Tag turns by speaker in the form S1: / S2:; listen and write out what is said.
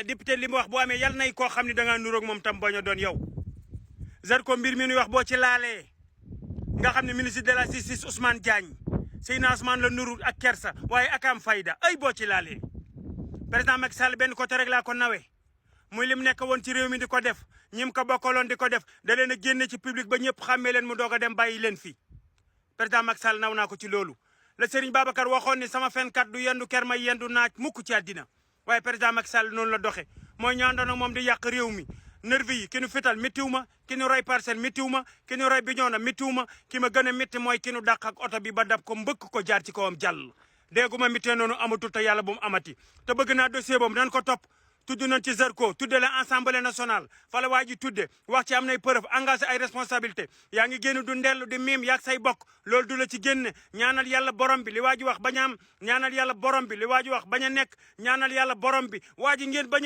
S1: député li mu wax boo amee yàlla nay koo xam ne da ngaa nuroog moom tam bañ a doon yow Zarko mbir mi nuy wax boo ci laalee nga xam ne ministre de la justice Ousmane Diagne Seydina Ousmane la nuru ak kersa waaye ak am fayda ay boo ci laalee président Macky Sall benn côté rek laa ko nawe muy lim nekk woon ci réew mi di ko def ñim ko bokkaloon di ko def da leen a génne ci public ba ñëpp xàmmee leen mu doog a dem bàyyi leen fi président Macky Sall naw naa ko ci loolu la Serigne Babacar waxoon ni sama fenkat du yendu ker may yendu naaj mukk ci àddina waaye président Macky Sall noonu la doxe mooy ñaandoon ak moom di yàq réew mi nervi yi ki nu fital méttiw ma ki nu roy parcelle méttiw ma ki nu roy Bignona méttiw ma ki ma gën a métti mooy ki nu dàq ak oto bi ba dab ko mbëkk ko jaar ci kawam jàll déggu ma mittee noonu amatul te yàlla bu mu amati te bëgg naa dossier boobu nan ko topp tudd nañ ci Zarko tudde la assemblée nationale fa la waa ji tudde wax ci am nay preuve engagé ay responsabilité yaa ngi génn du ndellu di miim yaag say bokk loolu du la ci génne ñaanal yàlla borom bi li waa ji wax bañ a am ñaanal yàlla borom bi li waa ji wax bañ a nekk ñaanal yàlla borom bi waa ji ngeen bañ